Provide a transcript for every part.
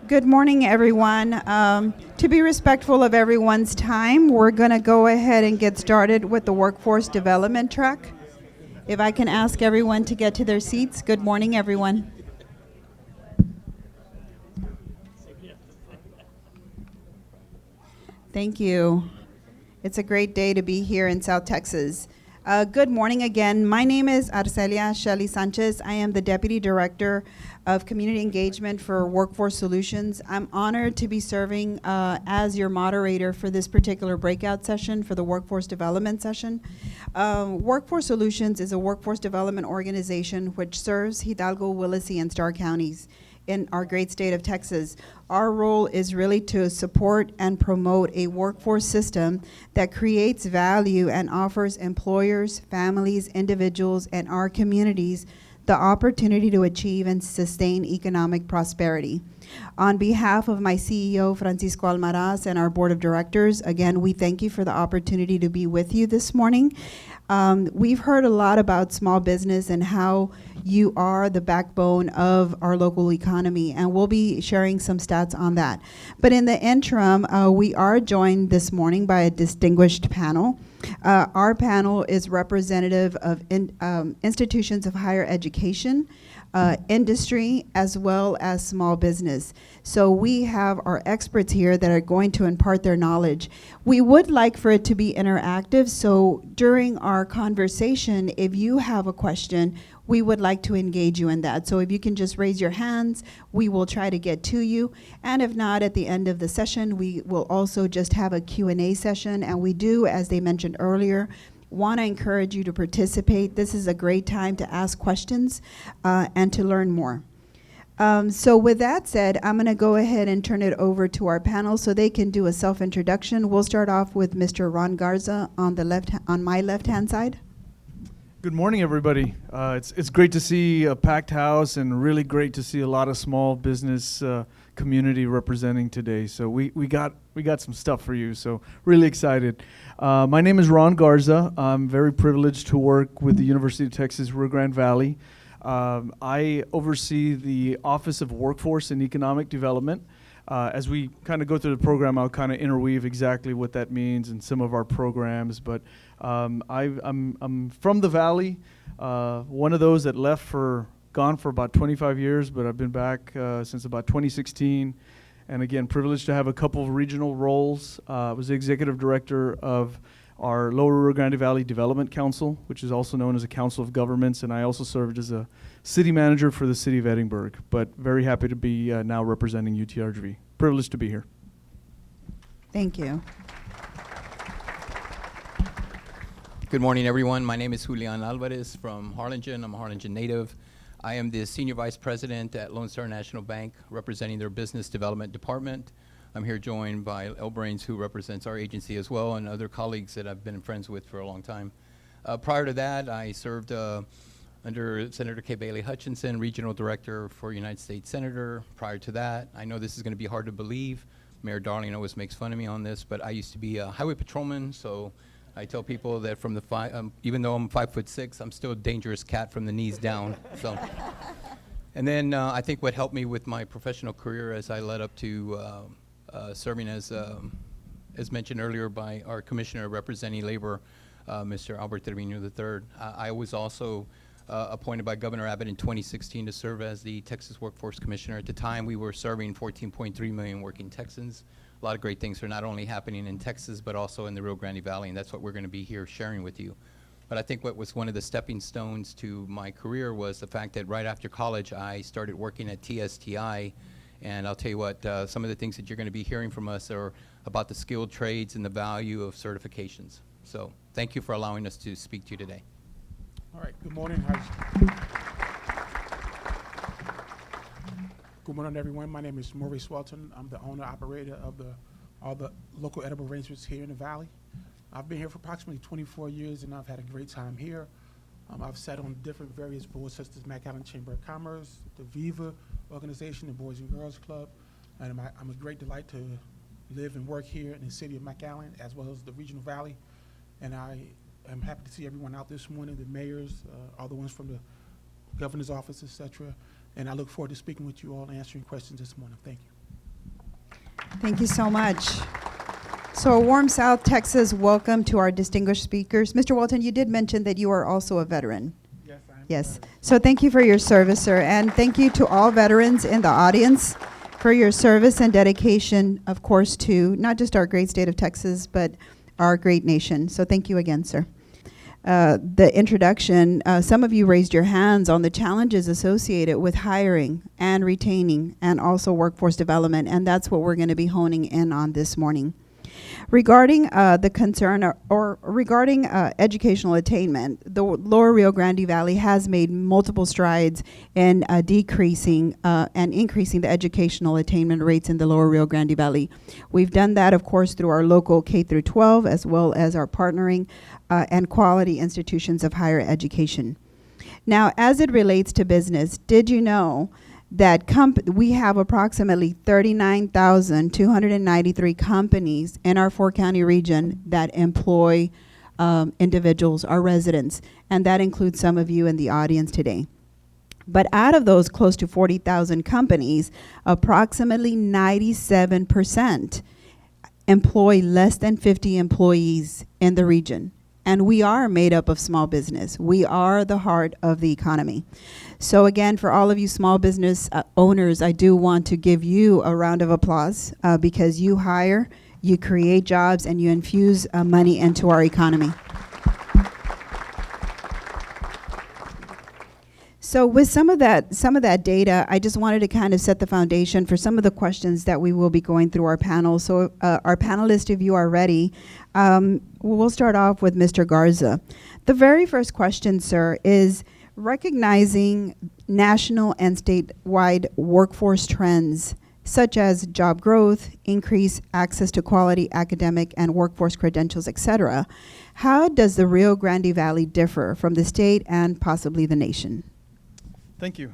Good morning, everyone. To be respectful of everyone's time, we're going to go ahead and get started with the workforce development track. If I can ask everyone to get to their seats. Good morning, everyone. Thank you. It's a great day to be here in South Texas. Good morning again. My name is Arcelia Shelly Sanchez. I am the Deputy Director of Community Engagement for Workforce Solutions. I'm honored to be serving as your moderator for this particular breakout session for the Workforce Development session. Workforce Solutions is a workforce development organization which serves Hidalgo, Willacy, and Starr counties in our great state of Texas. Our role is really to support and promote a workforce system that creates value and offers employers, families, individuals, and our communities the opportunity to achieve and sustain economic prosperity. On behalf of my CEO, Francisco Almaraz, and our board of directors, again, we thank you for the opportunity to be with you this morning. We've heard a lot about small business and how you are the backbone of our local economy, and we'll be sharing some stats on that. But in the interim, we are joined this morning by a distinguished panel. Our panel is representative of institutions of higher education, industry, as well as small business. So we have our experts here that are going to impart their knowledge. We would like for it to be interactive, so during our conversation, if you have a question, we would like to engage you in that. So if you can just raise your hands, we will try to get to you. And if not, at the end of the session, we will also just have a Q&A session. And we do, as they mentioned earlier, want to encourage you to participate. This is a great time to ask questions and to learn more. So with that said, I'm going to go ahead and turn it over to our panel so they can do a self-introduction. We'll start off with Mr. Ron Garza on my left-hand side. Good morning, everybody. It's great to see a packed house and really great to see a lot of small business community representing today. So we got some stuff for you. So really excited. My name is Ron Garza. I'm very privileged to work with the University of Texas Rio Grande Valley. I oversee the Office of Workforce and Economic Development. As we kind of go through the program, I'll kind of interweave exactly what that means in some of our programs. But I'm from the Valley, one of those that gone for about 25 years, but I've been back since about 2016. And again, privileged to have a couple of regional roles. I was the executive director of our Lower Rio Grande Valley Development Council, which is also known as a Council of Governments, and I also served as a city manager for the city of Edinburgh, but very happy to be now representing UTRGV. Privileged to be here. Thank you. Good morning, everyone. My name is Julian Alvarez from Harlingen. I'm a Harlingen native. I am the Senior Vice President at Lone Star National Bank, representing their Business Development Department. I'm here joined by El Brains, who represents our agency as well, and other colleagues that I've been friends with for a long time. Prior to that, I served under Senator Kay Bailey Hutchinson, Regional Director for United States Senator. Prior to that, I know this is going to be hard to believe. Mayor Darling always makes fun of me on this, but I used to be a highway patrolman, so I tell people that from the even though I'm 5'6", I'm still a dangerous cat from the knees down. So, and then I think what helped me with my professional career as I led up to serving as mentioned earlier by our commissioner representing labor, Mr. Albert Trevino III. I was also appointed by Governor Abbott in 2016 to serve as the Texas Workforce Commissioner. At the time, we were serving 14.3 million working Texans. A lot of great things are not only happening in Texas, but also in the Rio Grande Valley, and that's what we're going to be here sharing with you. But I think what was one of the stepping stones to my career was the fact that right after college, I started working at TSTI. And I'll tell you what, some of the things that you're going to be hearing from us are about the skilled trades and the value of certifications. So thank you for allowing us to speak to you today. All right, good morning. Good morning, everyone. My name is Maurice Welton. I'm the owner-operator of all the local edible arrangements here in the Valley. I've been here for approximately 24 years, and I've had a great time here. I've sat on different various boards, such as McAllen Chamber of Commerce, the Viva organization, the Boys and Girls Club, and I'm a great delight to live and work here in the city of McAllen, as well as the regional valley. And I am happy to see everyone out this morning, the mayors, all the ones from the governor's office, etc. And I look forward to speaking with you all and answering questions this morning. Thank you. Thank you so much. So a warm South Texas welcome to our distinguished speakers. Mr. Welton, you did mention that you are also a veteran. Yes, I am. Yes. So thank you for your service, sir. And thank you to all veterans in the audience for your service and dedication, of course, to not just our great state of Texas, but our great nation. So thank you again, sir. The introduction, some of you raised your hands on the challenges associated with hiring and retaining and also workforce development, and that's what we're going to be honing in on this morning. Regarding the concern or regarding educational attainment, the Lower Rio Grande Valley has made multiple strides in decreasing and increasing the educational attainment rates in the Lower Rio Grande Valley. We've done that, of course, through our local K through 12, as well as our partnering and quality institutions of higher education. Now, as it relates to business, did you know that we have approximately 39,293 companies in our four-county region that employ individuals, our residents, and that includes some of you in the audience today. But out of those close to 40,000 companies, approximately 97% employ less than 50 employees in the region. And we are made up of small business. We are the heart of the economy. So again, for all of you small business owners, I do want to give you a round of applause because you hire, you create jobs, and you infuse money into our economy. So with some of that data, I just wanted to kind of set the foundation for some of the questions that we will be going through our panel. So our panelists, if you are ready, we'll start off with Mr. Garza. The very first question, sir, is recognizing national and statewide workforce trends such as job growth, increased access to quality academic and workforce credentials, etc. How does the Rio Grande Valley differ from the state and possibly the nation? Thank you.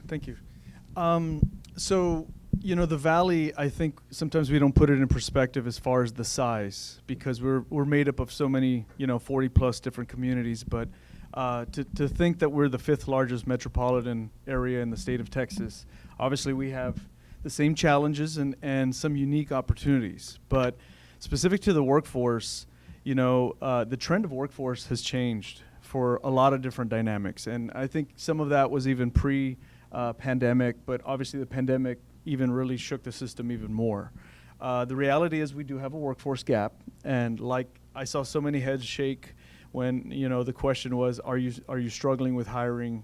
So, you know, the valley, I think sometimes we don't put it in perspective as far as the size because we're made up of so many, 40 plus different communities. But to think that we're the 5th largest metropolitan area in the state of Texas, obviously we have the same challenges and some unique opportunities. But specific to the workforce, the trend of workforce has changed for a lot of different dynamics. And I think some of that was even pre-pandemic, but obviously the pandemic even really shook the system even more. The reality is we do have a workforce gap, and like I saw so many heads shake when the question was, are you struggling with hiring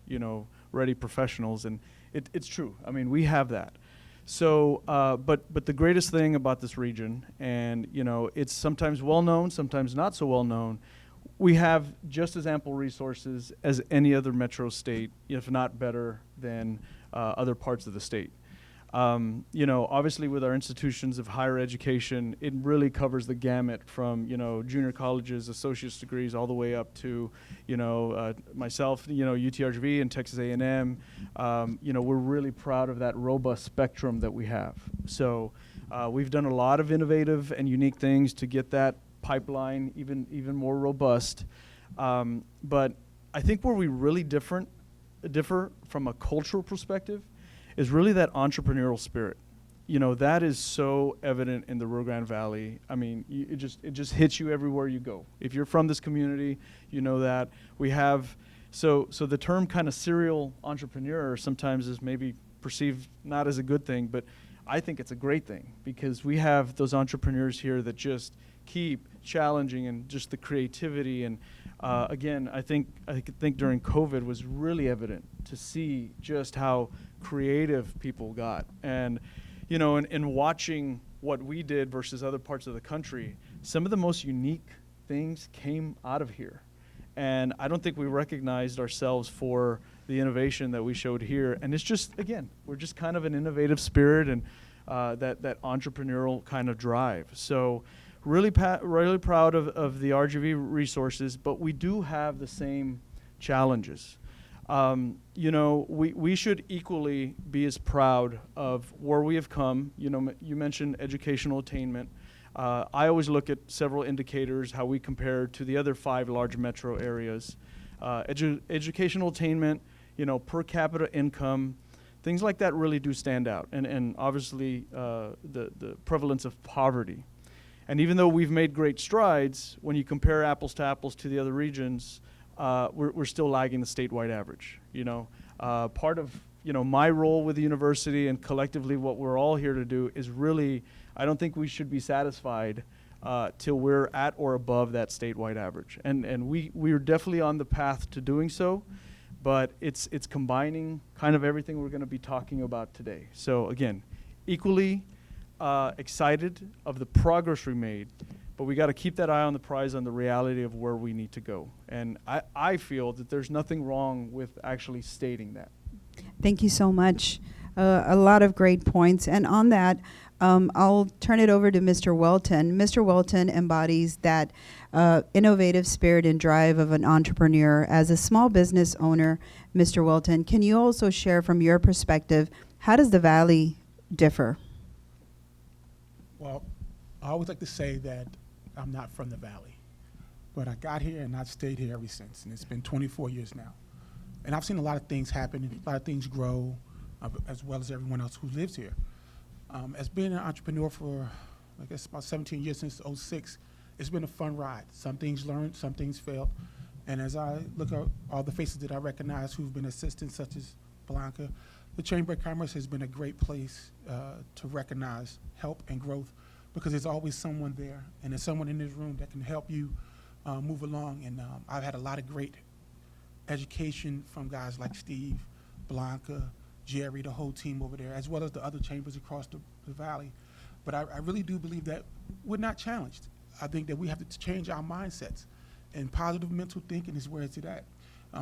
ready professionals? And it's true. I mean, we have that. So, but the greatest thing about this region, and it's sometimes well known, sometimes not so well known. We have just as ample resources as any other metro state, if not better than other parts of the state. Obviously with our institutions of higher education, it really covers the gamut from, junior colleges, associate's degrees, all the way up to, myself, UTRGV and Texas A&M. We're really proud of that robust spectrum that we have. So we've done a lot of innovative and unique things to get that pipeline even more robust. But I think where we really differ from a cultural perspective is really that entrepreneurial spirit. That is so evident in the Rio Grande Valley. I mean, it just hits you everywhere you go. If you're from this community, you know that we have, so the term kind of serial entrepreneur sometimes is maybe perceived not as a good thing, but I think it's a great thing because we have those entrepreneurs here that just keep challenging and just the creativity. And again, I think during COVID was really evident to see just how creative people got. And, in watching what we did versus other parts of the country, some of the most unique things came out of here. And I don't think we recognized ourselves for the innovation that we showed here. And it's just, again, we're just kind of an innovative spirit and that entrepreneurial kind of drive. So really proud of the RGV resources, but we do have the same challenges. We should equally be as proud of where we have come. You mentioned educational attainment. I always look at several indicators, how we compare to the other 5 large metro areas. Educational attainment, per capita income, things like that really do stand out. And obviously the prevalence of poverty. And even though we've made great strides, when you compare apples to the other regions, we're still lagging the statewide average. Part of my role with the university and collectively what we're all here to do is really, I don't think we should be satisfied till we're at or above that statewide average. And we are definitely on the path to doing so, but it's combining kind of everything we're going to be talking about today. So again, equally excited of the progress we made, but we got to keep that eye on the prize on the reality of where we need to go. And I feel that there's nothing wrong with actually stating that. Thank you so much. A lot of great points. And on that, I'll turn it over to Mr. Welton. Mr. Welton embodies that innovative spirit and drive of an entrepreneur. As a small business owner, Mr. Welton, can you also share from your perspective, how does the Valley differ? Well, I always like to say that I'm not from the Valley, but I got here and I've stayed here ever since, and it's been 24 years now. And I've seen a lot of things happen, a lot of things grow, as well as everyone else who lives here. As being an entrepreneur for, I guess, about 17 years since '06, it's been a fun ride. Some things learned, some things failed. And as I look at all the faces that I recognize who've been assistants, such as Blanca, the Chamber of Commerce has been a great place to recognize help and growth, because there's always someone there, and there's someone in this room that can help you move along. And I've had a lot of great education from guys like Steve, Blanca, Jerry, the whole team over there, as well as the other chambers across the valley. But I really do believe that we're not challenged. I think that we have to change our mindsets, and positive mental thinking is where it's at.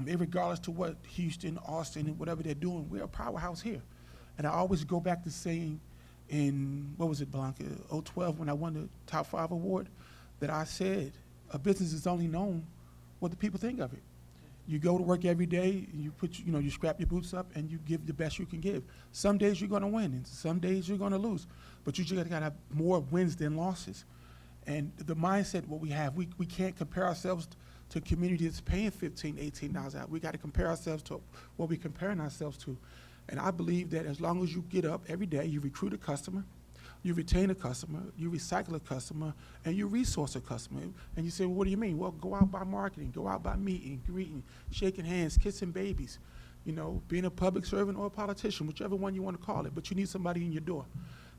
Regardless to what Houston, Austin, and whatever they're doing, we're a powerhouse here. And I always go back to saying in, what was it, Blanca, 2012, when I won the Top 5 award, that I said a business is only known what the people think of it. You go to work every day, you you scrap your boots up, and you give the best you can give. Some days you're going to win, and some days you're going to lose. But you just got to have more wins than losses. And the mindset, what we have, we can't compare ourselves to a community that's paying $15, $18 out. We got to compare ourselves to what we're comparing ourselves to. And I believe that as long as you get up every day, you recruit a customer, you retain a customer, you recycle a customer, and you resource a customer. And you say, well, what do you mean? Well, go out by marketing, go out by meeting, greeting, shaking hands, kissing babies, being a public servant or a politician, whichever one you want to call it. But you need somebody in your door.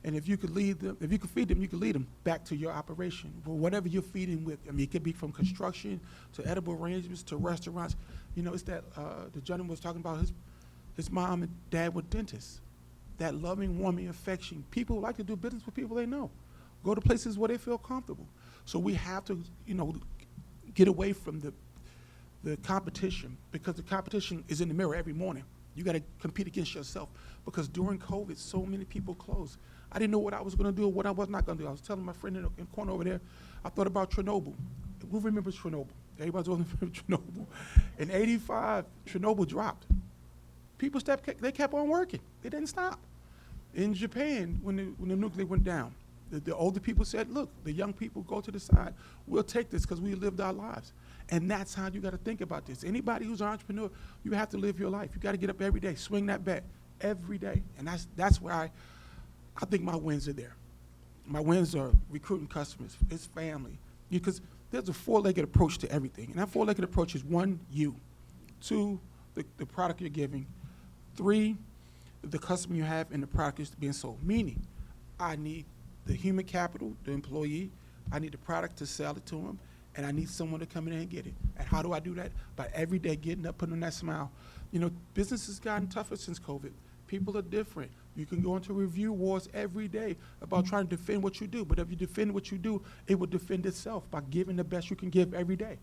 And if you could lead them, if you could feed them, you could lead them back to your operation. Well, whatever you're feeding with, I mean, it could be from construction to edible arrangements to restaurants. It's that the gentleman was talking about his mom and dad were dentists. That loving, warming affection. People like to do business with people they know. Go to places where they feel comfortable. So we have to, get away from the competition, because the competition is in the mirror every morning. You got to compete against yourself, because during COVID, so many people closed. I didn't know what I was going to do or what I was not going to do. I was telling my friend in the corner over there, I thought about Chernobyl. Who remembers Chernobyl? Everybody's going to remember Chernobyl. In '85, Chernobyl dropped. People they kept on working. They didn't stop. In Japan, when the nuclear went down, the older people said, look, the young people, go to the side. We'll take this because we lived our lives. And that's how you got to think about this. Anybody who's an entrepreneur, you have to live your life. You got to get up every day, swing that bat every day. And that's where I think my wins are there. My wins are recruiting customers. It's family. Because there's a four-legged approach to everything. And that four-legged approach is 1, you. 2, the product you're giving. 3, the customer you have and the product is being sold. Meaning, I need the human capital, the employee. I need the product to sell it to them. And I need someone to come in and get it. And how do I do that? By every day getting up, putting on that smile. Business has gotten tougher since COVID. People are different. You can go into review wars every day about trying to defend what you do. But if you defend what you do, it will defend itself by giving the best you can give every day.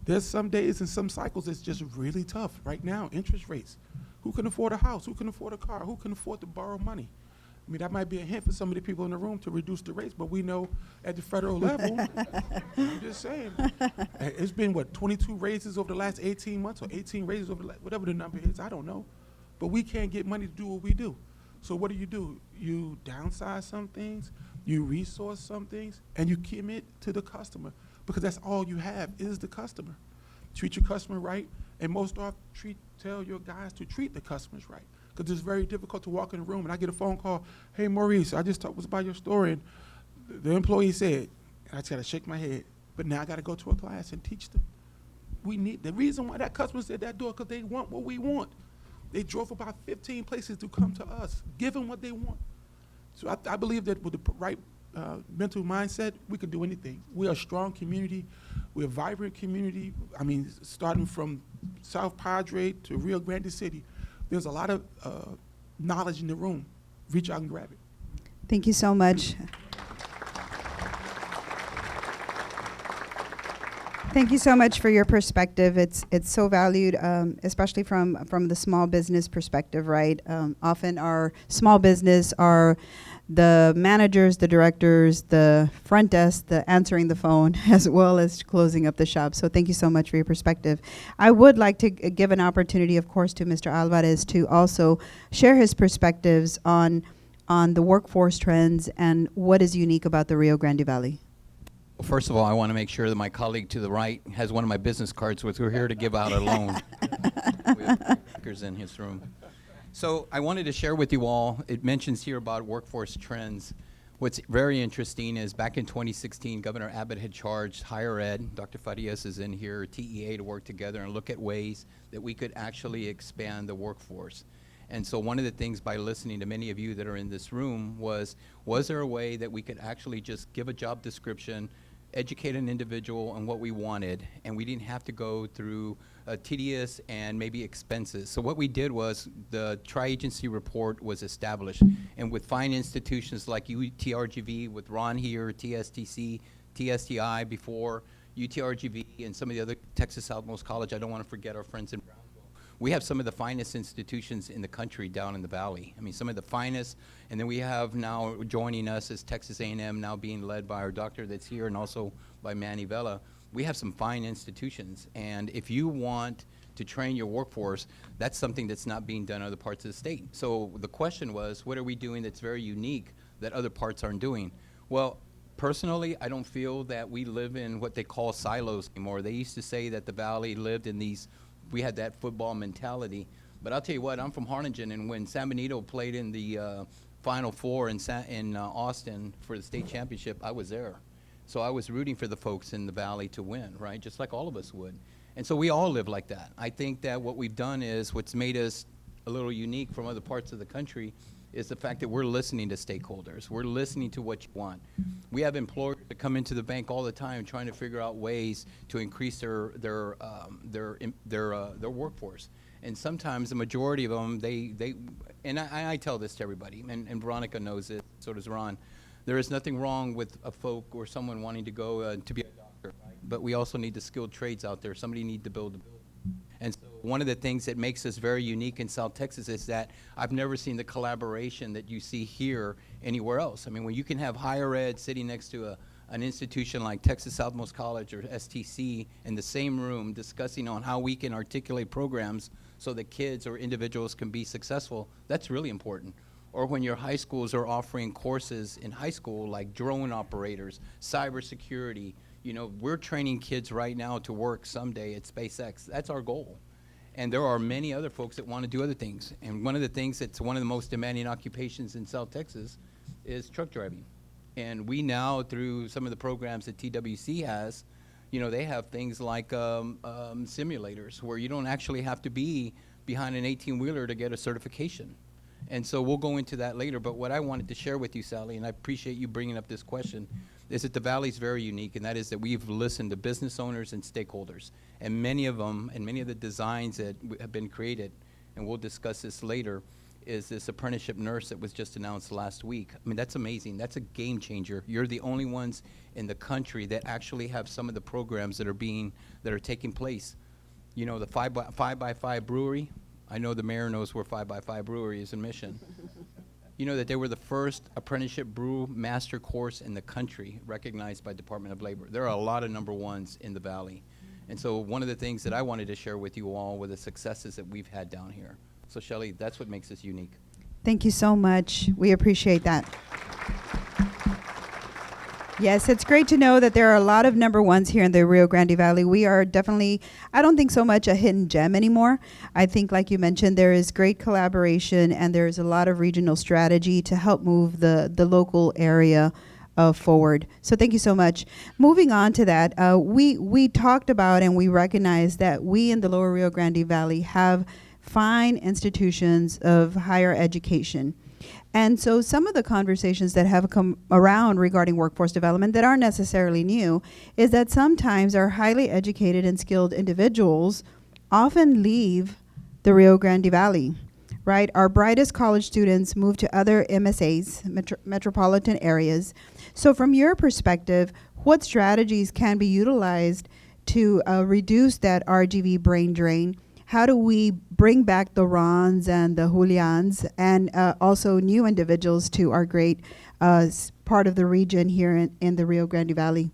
There's some days and some cycles that's just really tough. Right now, interest rates. Who can afford a house? Who can afford a car? Who can afford to borrow money? I mean, that might be a hint for some of the people in the room to reduce the rates, but we know at the federal level, I'm just saying, it's been, 22 raises over the last 18 months or 18 raises over whatever the number is, I don't know. But we can't get money to do what we do. So what do? You downsize some things, you resource some things, and you commit to the customer, because that's all you have is the customer. Treat your customer right, and most often tell your guys to treat the customers right, because it's very difficult to walk in a room and I get a phone call, hey, Maurice, I just was about your story, and the employee said, and I just got to shake my head, but now I got to go to a class and teach them. We need, the reason why that customer said that door, because they want what we want. They drove about 15 places to come to us, give them what they want. So I believe that with the right mental mindset, we can do anything. We are a strong community. We're a vibrant community. I mean, starting from South Padre to Rio Grande City, there's a lot of knowledge in the room. Reach out and grab it. Thank you so much. Thank you so much for your perspective. It's so valued, especially from the small business perspective, right? Often our small business are the managers, the directors, the front desk, the answering the phone, as well as closing up the shop. So thank you so much for your perspective. I would like to give an opportunity, of course, to Mr. Alvarez to also share his perspectives on the workforce trends and what is unique about the Rio Grande Valley. Well, first of all, I want to make sure that my colleague to the right has one of my business cards, which we're here to give out a loan. We have stickers in his room. So I wanted to share with you all, it mentions here about workforce trends. What's very interesting is back in 2016, Governor Abbott had charged higher ed, Dr. Farias is in here, TEA, to work together and look at ways that we could actually expand the workforce. And so one of the things by listening to many of you that are in this room was there a way that we could actually just give a job description, educate an individual on what we wanted, and we didn't have to go through tedious and maybe expenses. So what we did was the tri-agency report was established, and with fine institutions like UTRGV, with Ron here, TSTC, TSTI before, UTRGV, and some of the other, Texas Southmost College, I don't want to forget our friends in Brownsville. We have some of the finest institutions in the country down in the valley. I mean, some of the finest, and then we have now joining us as Texas A&M, now being led by our doctor that's here, and also by Manny Vela. We have some fine institutions, and if you want to train your workforce, that's something that's not being done in other parts of the state. So the question was, what are we doing that's very unique that other parts aren't doing? Well, personally, I don't feel that we live in what they call silos anymore. They used to say that the valley lived in these, we had that football mentality. But I'll tell you what, I'm from Harlingen, and when San Benito played in the Final Four in Austin for the state championship, I was there. So I was rooting for the folks in the valley to win, right? Just like all of us would. And so we all live like that. I think that what we've done is what's made us a little unique from other parts of the country is the fact that we're listening to stakeholders. We're listening to what you want. We have employers that come into the bank all the time trying to figure out ways to increase their workforce. And sometimes the majority of them, and I tell this to everybody, and Veronica knows it, so does Ron. There is nothing wrong with a folk or someone wanting to go to be a doctor, right? But we also need the skilled trades out there. Somebody needs to build a building. And so one of the things that makes us very unique in South Texas is that I've never seen the collaboration that you see here anywhere else. I mean, when you can have higher ed sitting next to an institution like Texas Southmost College or STC in the same room discussing on how we can articulate programs so that kids or individuals can be successful, that's really important. Or when your high schools are offering courses in high school like drone operators, cybersecurity. You know, we're training kids right now to work someday at SpaceX. That's our goal. And there are many other folks that want to do other things. And one of the things that's one of the most demanding occupations in South Texas is truck driving. And we now, through some of the programs that TWC has, you know, they have things like simulators where you don't actually have to be behind an 18-wheeler to get a certification. And so we'll go into that later. But what I wanted to share with you, Sally, and I appreciate you bringing up this question, is that the Valley's very unique, and that is that we've listened to business owners and stakeholders. And many of them, and many of the designs that have been created, and we'll discuss this later, is this apprenticeship nurse that was just announced last week. I mean, that's amazing. That's a game changer. You're the only ones in the country that actually have some of the programs that are taking place. You know, the 5x5 brewery. I know the mayor knows where 5x5 brewery is in Mission. You know that they were the first apprenticeship brew master course in the country recognized by Department of Labor. There are a lot of number ones in the Valley. And so one of the things that I wanted to share with you all were the successes that we've had down here. So Shelly, that's what makes us unique. Thank you so much. We appreciate that. Yes, it's great to know that there are a lot of number ones here in the Rio Grande Valley. We are definitely, I don't think so much a hidden gem anymore. I think, like you mentioned, there is great collaboration and there is a lot of regional strategy to help move the local area forward. So thank you so much. Moving on to that, we talked about and we recognize that we in the Lower Rio Grande Valley have fine institutions of higher education. And so some of the conversations that have come around regarding workforce development that aren't necessarily new is that sometimes our highly educated and skilled individuals often leave the Rio Grande Valley, right? Our brightest college students move to other MSAs, metropolitan areas. So from your perspective, what strategies can be utilized to reduce that RGV brain drain? How do we bring back the Rons and the Julians and also new individuals to our great part of the region here in the Rio Grande Valley?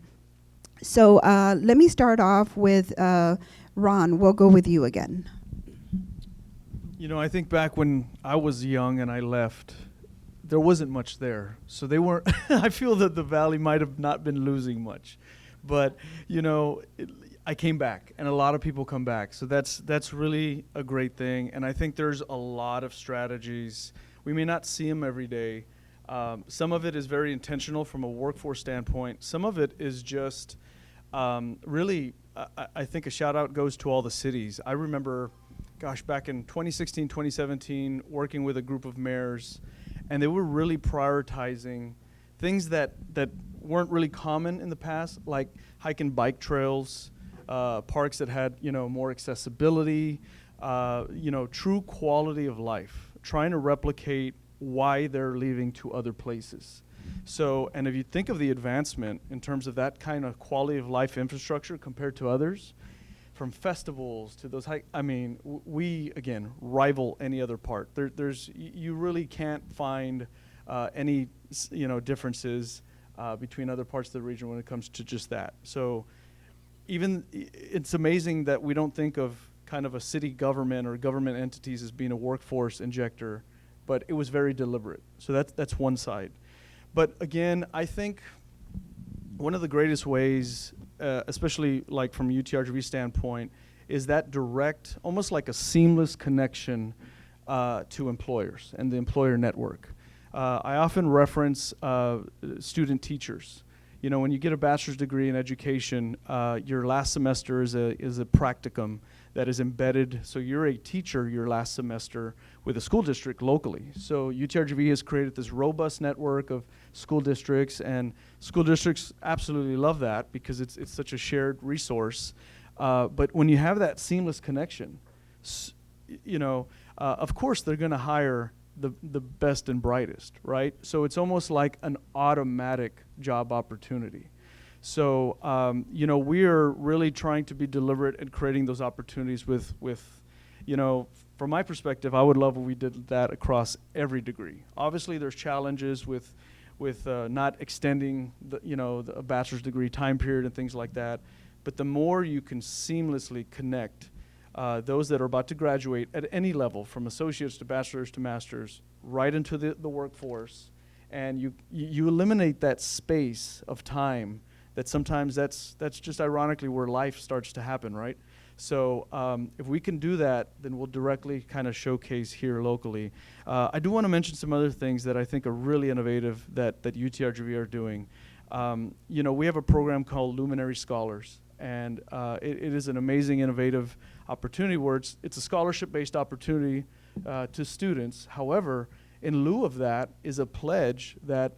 So let me start off with Ron. We'll go with you again. You know, I think back when I was young and I left, there wasn't much there. So they weren't, I feel that the Valley might have not been losing much. But, you know, I came back, and a lot of people come back. So that's really a great thing. And I think there's a lot of strategies. We may not see them every day. Some of it is very intentional from a workforce standpoint. Some of it is just really, I think a shout out goes to all the cities. I remember, gosh, back in 2016, 2017, working with a group of mayors, and they were really prioritizing things that weren't really common in the past, like hike and bike trails, parks that had, you know, more accessibility, you know, true quality of life, trying to replicate why they're leaving to other places. So, and if you think of the advancement in terms of that kind of quality of life infrastructure compared to others, from festivals to those I mean, we, again, rival any other part. You really can't find any, you know, differences between other parts of the region when it comes to just that. So even it's amazing that we don't think of kind of a city government or government entities as being a workforce injector, but it was very deliberate. So that's one side. But again, I think one of the greatest ways, especially like from UTRGV standpoint, is that direct, almost like a seamless connection to employers and the employer network. I often reference student teachers. You know, when you get a bachelor's degree in education, your last semester is a practicum that is embedded. So you're a teacher your last semester with a school district locally. So UTRGV has created this robust network of school districts, and school districts absolutely love that because it's such a shared resource. But when you have that seamless connection, you know, of course they're going to hire the best and brightest, right? So it's almost like an automatic job opportunity. So, you know, we are really trying to be deliberate in creating those opportunities with, you know, from my perspective, I would love if we did that across every degree. Obviously, there's challenges with not extending a bachelor's degree time period and things like that. But the more you can seamlessly connect those that are about to graduate at any level, from associates to bachelors to masters, right into the workforce, and you eliminate that space of time that sometimes that's just ironically where life starts to happen, right? So if we can do that, then we'll directly kind of showcase here locally. I do want to mention some other things that I think are really innovative that UTRGV are doing. You know, we have a program called Luminary Scholars, and it is an amazing, innovative opportunity where it's a scholarship-based opportunity to students. However, in lieu of that is a pledge that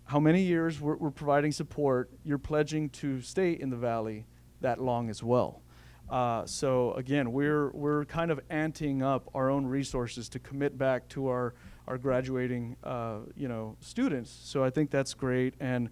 how many years we're providing support, you're pledging to stay in the Valley that long as well. So again, we're kind of anteing up our own resources to commit back to our graduating students. So I think that's great. And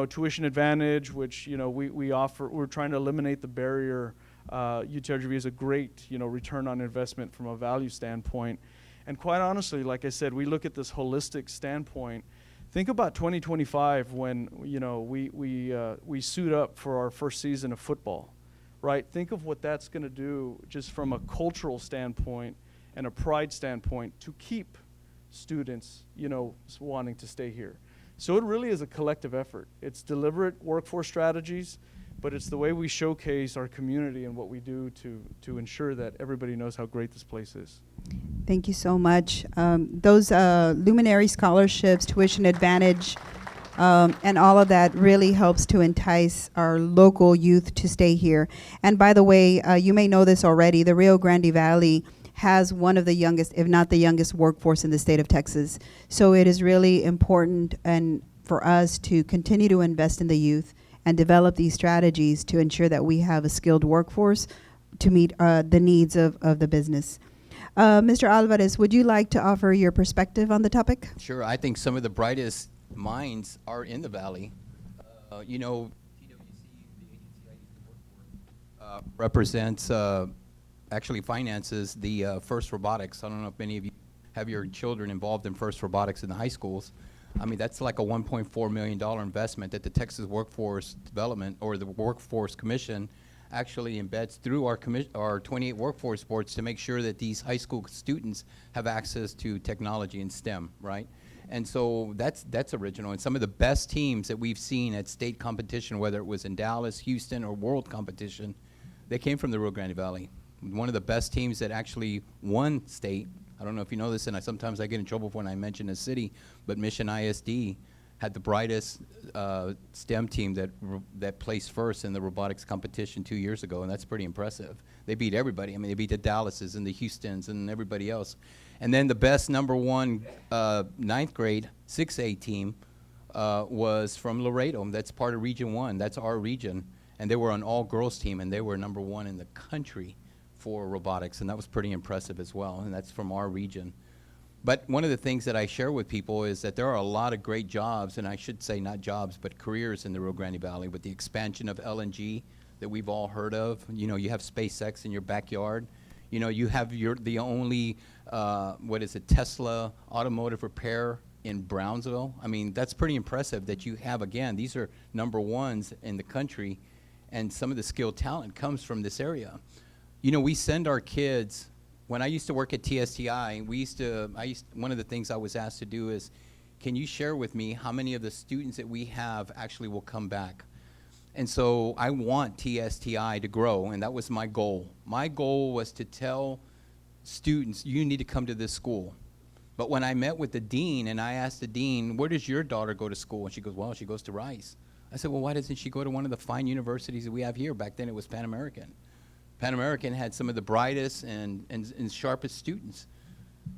tuition advantage, which we offer. We're trying to eliminate the barrier. UTRGV is a great return on investment from a value standpoint. And quite honestly, like I said, we look at this holistic standpoint. Think about 2025 when we suit up for our first season of football, right? Think of what that's going to do just from a cultural standpoint and a pride standpoint to keep students wanting to stay here. So it really is a collective effort. It's deliberate workforce strategies, but it's the way we showcase our community and what we do to ensure that everybody knows how great this place is. Thank you so much. Those luminary scholarships, tuition advantage, and all of that really helps to entice our local youth to stay here. And by the way, you may know this already, the Rio Grande Valley has one of the youngest, if not the youngest, workforce in the state of Texas. So it is really important and for us to continue to invest in the youth and develop these strategies to ensure that we have a skilled workforce to meet the needs of the business. Mr. Alvarez, would you like to offer your perspective on the topic? Sure. I think some of the brightest minds are in the Valley. You know, TWC, the agency I used to work for, represents, actually finances the FIRST Robotics. I don't know if many of you have your children involved in FIRST Robotics in the high schools. I mean, that's like a $1.4 million investment that the Texas Workforce Development or the Workforce Commission actually embeds through our 28 workforce boards to make sure that these high school students have access to technology and STEM, right? And so that's original. And some of the best teams that we've seen at state competition, whether it was in Dallas, Houston, or world competition, they came from the Rio Grande Valley. One of the best teams that actually won state, I don't know if you know this, and sometimes I get in trouble when I mention a city, but Mission ISD had the brightest STEM team that placed first in the robotics competition 2 years ago, and that's pretty impressive. They beat everybody. I mean, they beat the Dallases and the Houstons and everybody else. And then the best number one ninth grade 6A team was from Laredo. That's part of Region 1. That's our region. And they were an all-girls team, and they were number one in the country for robotics, and that was pretty impressive as well, and that's from our region. But one of the things that I share with people is that there are a lot of great jobs, and I should say not jobs, but careers in the Rio Grande Valley with the expansion of LNG that we've all heard of. You know, you have SpaceX in your backyard. You know, you have the only, Tesla automotive repair in Brownsville. I mean, that's pretty impressive that you have, again, these are number ones in the country, and some of the skilled talent comes from this area. You know, we send our kids. When I used to work at TSTI, one of the things I was asked to do is, can you share with me how many of the students that we have actually will come back? And so I want TSTI to grow, and that was my goal. My goal was to tell students, you need to come to this school. But when I met with the dean, and I asked the dean, where does your daughter go to school? And she goes, well, she goes to Rice. I said, well, why doesn't she go to one of the fine universities that we have here? Back then it was Pan American. Pan American had some of the brightest and sharpest students.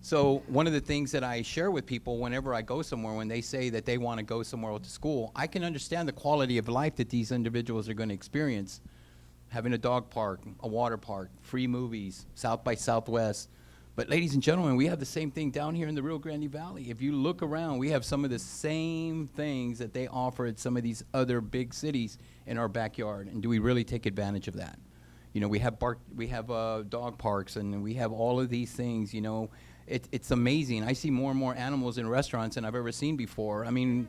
So one of the things that I share with people whenever I go somewhere, when they say that they want to go somewhere to school, I can understand the quality of life that these individuals are going to experience. Having a dog park, a water park, free movies, South by Southwest. But ladies and gentlemen, we have the same thing down here in the Rio Grande Valley. If you look around, we have some of the same things that they offer at some of these other big cities in our backyard. And do we really take advantage of that? You know, we have dog parks, and we have all of these things. You know, it's amazing. I see more and more animals in restaurants than I've ever seen before. I mean,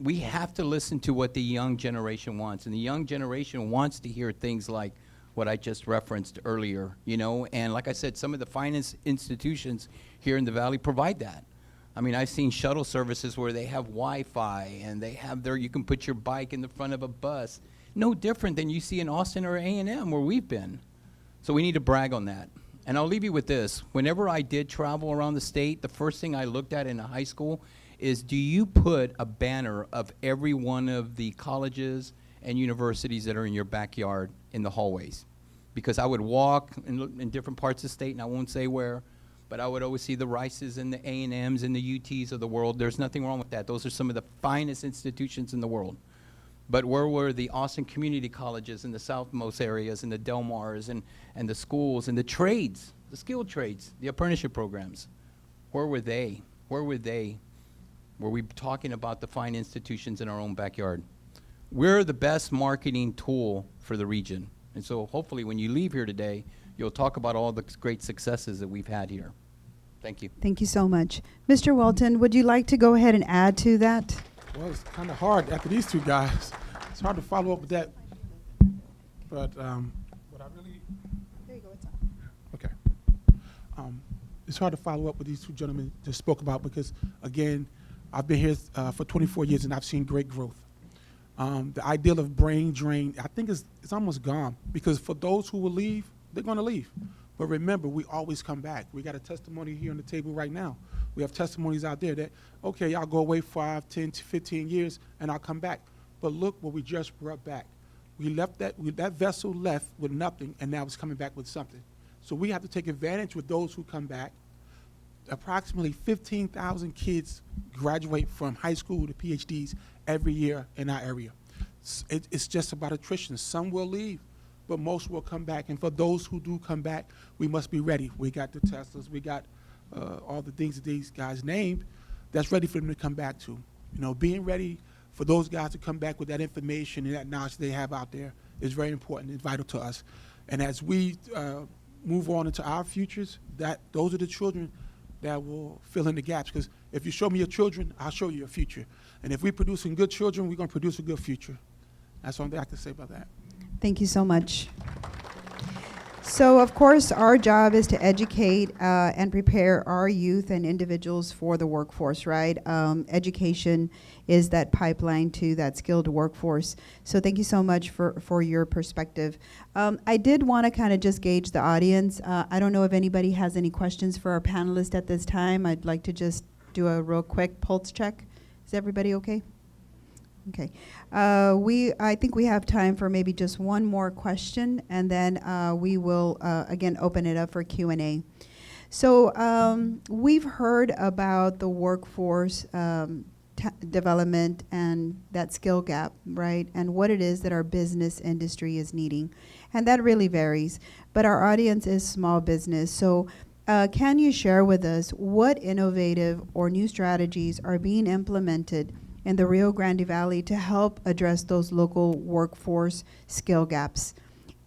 we have to listen to what the young generation wants, and the young generation wants to hear things like what I just referenced earlier. You know, and like I said, some of the finest institutions here in the Valley provide that. I mean, I've seen shuttle services where they have Wi-Fi, and they have you can put your bike in the front of a bus. No different than you see in Austin or A&M where we've been. So we need to brag on that. And I'll leave you with this. Whenever I did travel around the state, the first thing I looked at in a high school is, do you put a banner of every one of the colleges and universities that are in your backyard in the hallways? Because I would walk in different parts of the state, and I won't say where, but I would always see the Rices and the A&Ms and the UTs of the world. There's nothing wrong with that. Those are some of the finest institutions in the world. But where were the Austin community colleges in the southmost areas and the Del Mars and the schools and the trades, the skilled trades, the apprenticeship programs? Where were they? Where were they? Were we talking about the fine institutions in our own backyard? We're the best marketing tool for the region. And so hopefully when you leave here today, you'll talk about all the great successes that we've had here. Thank you. Thank you so much. Mr. Welton, would you like to go ahead and add to that? Well, it's kind of hard after these two guys. It's hard to follow up with that. But what I really... There you go, it's Okay. It's hard to follow up with these two gentlemen just spoke about because, again, I've been here for 24 years, and I've seen great growth. The ideal of brain drain, I think it's almost gone, because for those who will leave, they're going to leave. But remember, we always come back. We got a testimony here on the table right now. We have testimonies out there that, okay, I'll go away 5, 10, 15 years, and I'll come back. But look what we just brought back. We left that vessel left with nothing, and now it's coming back with something. So we have to take advantage with those who come back. Approximately 15,000 kids graduate from high school to PhDs every year in our area. It's just about attrition. Some will leave, but most will come back. And for those who do come back, we must be ready. We got the Teslas, we got all the things that these guys named that's ready for them to come back to. You know, being ready for those guys to come back with that information and that knowledge they have out there is very important and vital to us. And as we move on into our futures, those are the children that will fill in the gaps. Because if you show me your children, I'll show you your future. And if we're producing good children, we're going to produce a good future. That's all I have to say about that. Thank you so much. So, of course, our job is to educate and prepare our youth and individuals for the workforce, right? Education is that pipeline to that skilled workforce. So thank you so much for your perspective. I did want to kind of just gauge the audience. I don't know if anybody has any questions for our panelists at this time. I'd like to just do a real quick pulse check. Is everybody okay? Okay. I think we have time for maybe just one more question, and then we will, again, open it up for Q&A. So we've heard about the workforce development and that skill gap, right, and what it is that our business industry is needing. And that really varies. But our audience is small business. So can you share with us what innovative or new strategies are being implemented in the Rio Grande Valley to help address those local workforce skill gaps?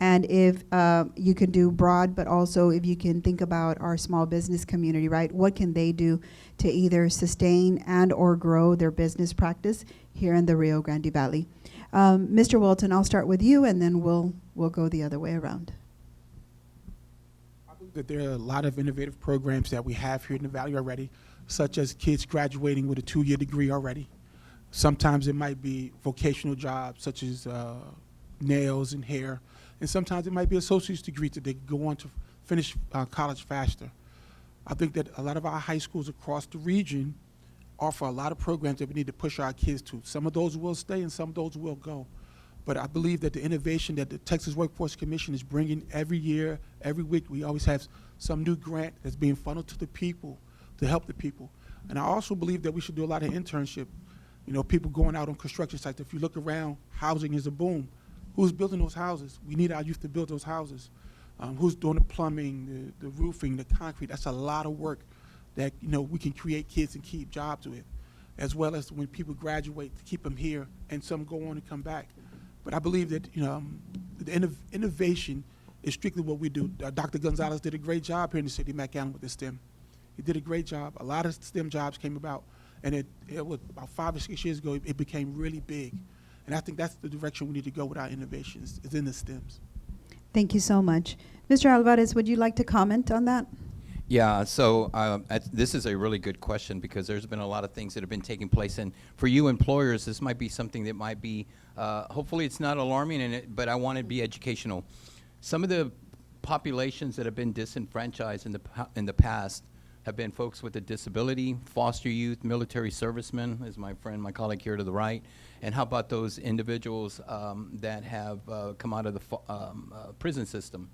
And if you can do broad, but also if you can think about our small business community, right? What can they do to either sustain and or grow their business practice here in the Rio Grande Valley? Mr. Welton, I'll start with you, and then we'll go the other way around. I believe that there are a lot of innovative programs that we have here in the Valley already, such as kids graduating with a 2-year degree already. Sometimes it might be vocational jobs, such as nails and hair. And sometimes it might be associate's degree that they go on to finish college faster. I think that a lot of our high schools across the region offer a lot of programs that we need to push our kids to. Some of those will stay and some of those will go. But I believe that the innovation that the Texas Workforce Commission is bringing every year, every week, we always have some new grant that's being funneled to the people to help the people. And I also believe that we should do a lot of internship. You know, people going out on construction sites. If you look around, housing is a boom. Who's building those houses? We need our youth to build those houses. Who's doing the plumbing, the roofing, the concrete? That's a lot of work that, you know, we can create kids and keep jobs with, as well as when people graduate, to keep them here, and some go on and come back. But I believe that, you know, the innovation is strictly what we do. Dr. Gonzalez did a great job here in the city of McAllen with the STEM. He did a great job. A lot of STEM jobs came about, and it was about 5 or 6 years ago, it became really big. And I think that's the direction we need to go with our innovations, is in the STEMs. Thank you so much. Mr. Alvarez, would you like to comment on that? Yeah, so this is a really good question, because there's been a lot of things that have been taking place. And for you employers, this might be something that might be, hopefully it's not alarming, but I want it to be educational. Some of the populations that have been disenfranchised in the past have been folks with a disability, foster youth, military servicemen, as my colleague here to the right. And how about those individuals that have come out of the prison system?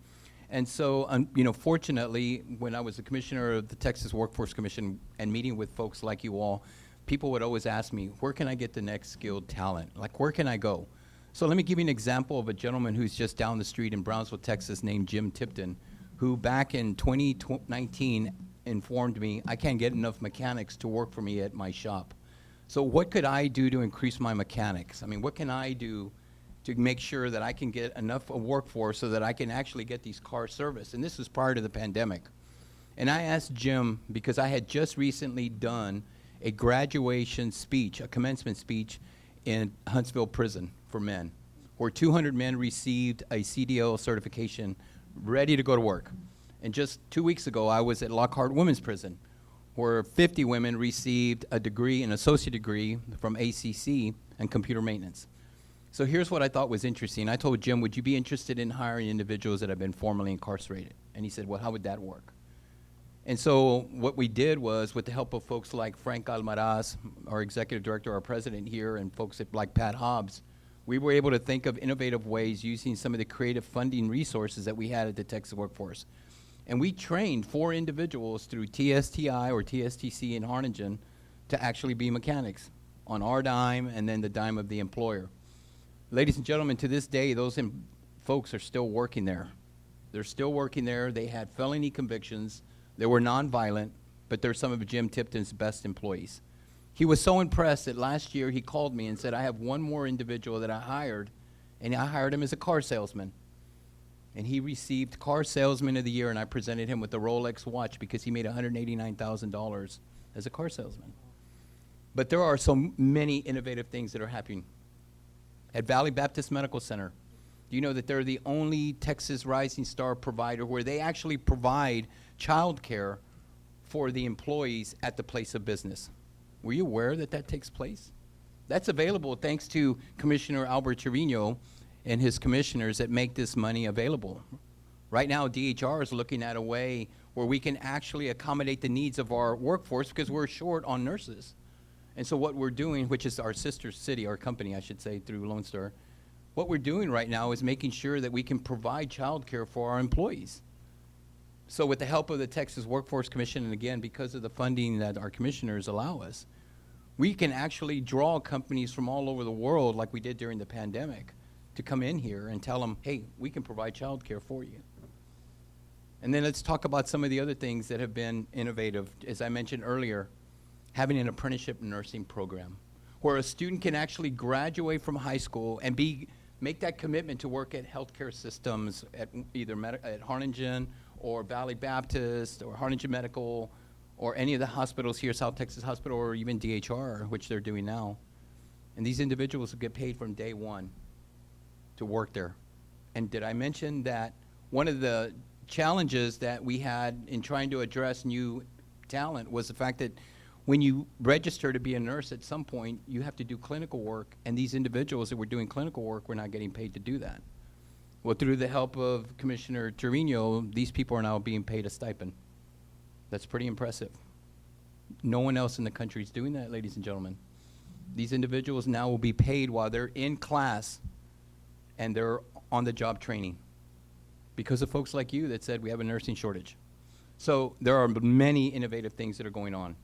And so, you know, fortunately, when I was the commissioner of the Texas Workforce Commission and meeting with folks like you all, people would always ask me, where can I get the next skilled talent? Like, where can I go? So let me give you an example of a gentleman who's just down the street in Brownsville, Texas, named Jim Tipton, who back in 2019 informed me, I can't get enough mechanics to work for me at my shop. So what could I do to increase my mechanics? I mean, what can I do to make sure that I can get enough workforce so that I can actually get these cars serviced? And this was prior to the pandemic. And I asked Jim, because I had just recently done a graduation speech, a commencement speech in Huntsville Prison for men, where 200 men received a CDL certification ready to go to work. And just 2 weeks ago, I was at Lockhart Women's Prison, where 50 women received a degree, an associate degree from ACC in computer maintenance. So here's what I thought was interesting. I told Jim, would you be interested in hiring individuals that have been formerly incarcerated? And he said, well, how would that work? And so what we did was, with the help of folks like Frank Alvarez, our executive director, our president here, and folks like Pat Hobbs, we were able to think of innovative ways using some of the creative funding resources that we had at the Texas Workforce. And we trained 4 individuals through TSTI or TSTC in Harlingen to actually be mechanics on our dime and then the dime of the employer. Ladies and gentlemen, to this day, those folks are still working there. They're still working there. They had felony convictions. They were nonviolent, but they're some of Jim Tipton's best employees. He was so impressed that last year he called me and said, I have one more individual that I hired, and I hired him as a car salesman. And he received Car Salesman of the Year, and I presented him with a Rolex watch because he made $189,000 as a car salesman. But there are so many innovative things that are happening. At Valley Baptist Medical Center, do you know that they're the only Texas Rising Star provider where they actually provide child care for the employees at the place of business? Were you aware that that takes place? That's available thanks to Commissioner Albert Trevino and his commissioners that make this money available. Right now, DHR is looking at a way where we can actually accommodate the needs of our workforce because we're short on nurses. And so what we're doing, which is our sister city, our company, I should say, through Lone Star, what we're doing right now is making sure that we can provide child care for our employees. So with the help of the Texas Workforce Commission, and again, because of the funding that our commissioners allow us, we can actually draw companies from all over the world, like we did during the pandemic, to come in here and tell them, hey, we can provide child care for you. And then let's talk about some of the other things that have been innovative. As I mentioned earlier, having an apprenticeship nursing program where a student can actually graduate from high school and make that commitment to work at healthcare systems at either at Harlingen or Valley Baptist or Harlingen Medical or any of the hospitals here, South Texas Hospital, or even DHR, which they're doing now. And these individuals will get paid from day one to work there. And did I mention that one of the challenges that we had in trying to address new talent was the fact that when you register to be a nurse at some point, you have to do clinical work, and these individuals that were doing clinical work were not getting paid to do that. Well, through the help of Commissioner Trevino, these people are now being paid a stipend. That's pretty impressive. No one else in the country is doing that, ladies and gentlemen. These individuals now will be paid while they're in class and they're on the job training because of folks like you that said we have a nursing shortage. So there are many innovative things that are going on.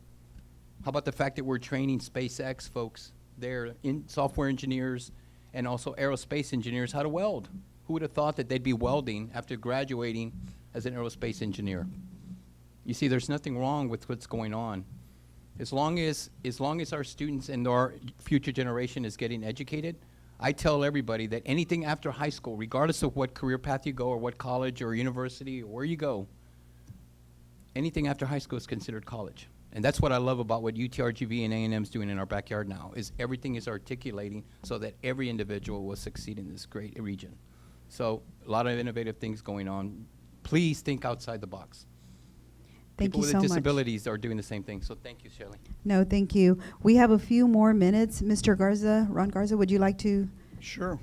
How about the fact that we're training SpaceX folks there, in software engineers and also aerospace engineers, how to weld? Who would have thought that they'd be welding after graduating as an aerospace engineer? You see, there's nothing wrong with what's going on. As long as our students and our future generation is getting educated, I tell everybody that anything after high school, regardless of what career path you go or what college or university or where you go, anything after high school is considered college. And that's what I love about what UTRGV and A&M is doing in our backyard now, is everything is articulating so that every individual will succeed in this great region. So a lot of innovative things going on. Please think outside the box. Thank People you so with much. disabilities are doing the same thing. So thank you, Shelly. No, thank you. We have a few more minutes. Mr. Garza, Ron Garza, would you like to? Sure.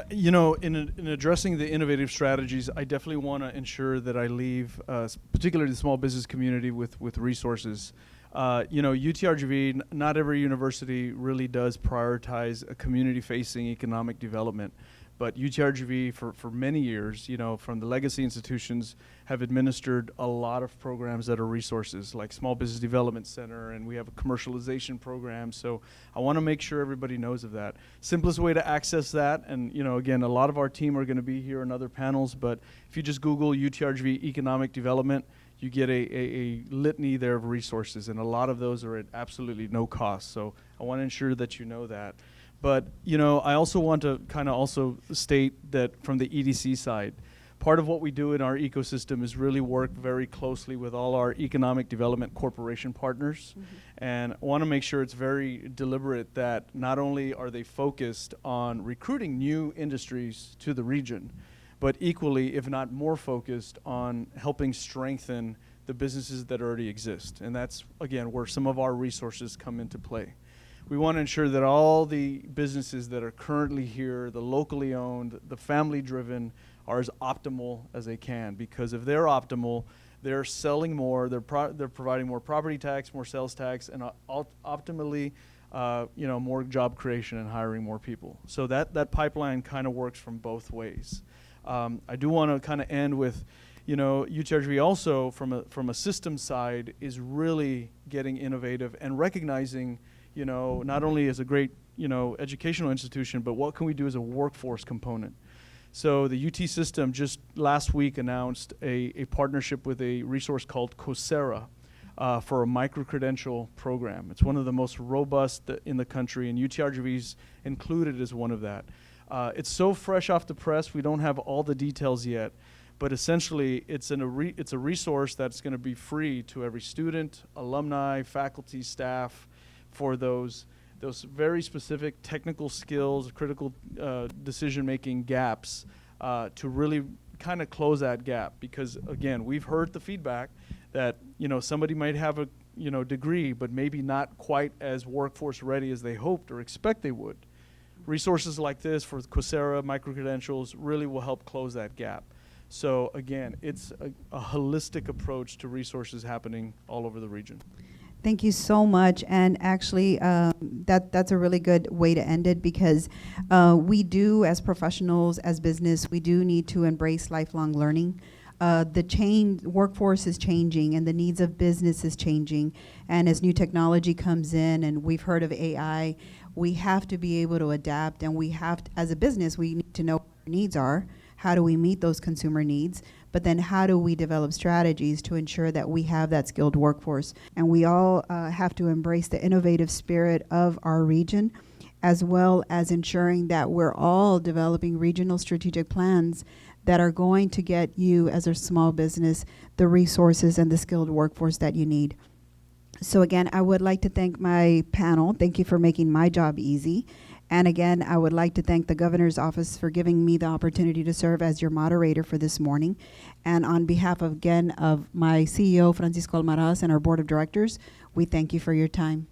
You know, in addressing the innovative strategies, I definitely want to ensure that I leave, particularly the small business community, with resources. You know, UTRGV, not every university really does prioritize a community-facing economic development. But UTRGV, for many years, you know, from the legacy institutions, have administered a lot of programs that are resources, like Small Business Development Center, and we have a commercialization program. So I want to make sure everybody knows of that. Simplest way to access that, and, you know, again, a lot of our team are going to be here in other panels, but if you just Google UTRGV Economic Development, you get a litany there of resources, and a lot of those are at absolutely no cost. So I want to ensure that you know that. But, you know, I also want to kind of also state that from the EDC side, part of what we do in our ecosystem is really work very closely with all our economic development corporation partners. Mm-hmm. And I want to make sure it's very deliberate that not only are they focused on recruiting new industries to the region, but equally, if not more focused on helping strengthen the businesses that already exist. And that's, again, where some of our resources come into play. We want to ensure that all the businesses that are currently here, the locally owned, the family-driven, are as optimal as they can. Because if they're optimal, they're selling more, they're providing more property tax, more sales tax, and optimally, more job creation and hiring more people. So that pipeline kind of works from both ways. I do want to kind of end with, UTRGV also from a system side is really getting innovative and recognizing, not only as a great, educational institution, but what can we do as a workforce component. So the UT system just last week announced a partnership with a resource called Coursera for a micro-credential program. It's one of the most robust in the country, and UTRGV's included as one of that. It's so fresh off the press, we don't have all the details yet, but essentially it's a resource that's going to be free to every student, alumni, faculty, staff, for those very specific technical skills, critical decision-making gaps to really kind of close that gap. Because again, we've heard the feedback that somebody might have a degree, but maybe not quite as workforce ready as they hoped or expect they would. Resources like this for Coursera, micro-credentials really will help close that gap. So again, it's a holistic approach to resources happening all over the region. Thank you so much. And actually, that's a really good way to end it, because we do, as professionals, as business, we do need to embrace lifelong learning. The workforce is changing, and the needs of business is changing. And as new technology comes in, and we've heard of AI, we have to be able to adapt. And we have to, as a business, we need to know what our needs are. How do we meet those consumer needs? But then how do we develop strategies to ensure that we have that skilled workforce? And we all have to embrace the innovative spirit of our region, as well as ensuring that we're all developing regional strategic plans that are going to get you, as a small business, the resources and the skilled workforce that you need. So again, I would like to thank my panel. Thank you for making my job easy. And again, I would like to thank the Governor's Office for giving me the opportunity to serve as your moderator for this morning. And on behalf of my CEO, Francisco Alvarez, and our Board of Directors, we thank you for your time.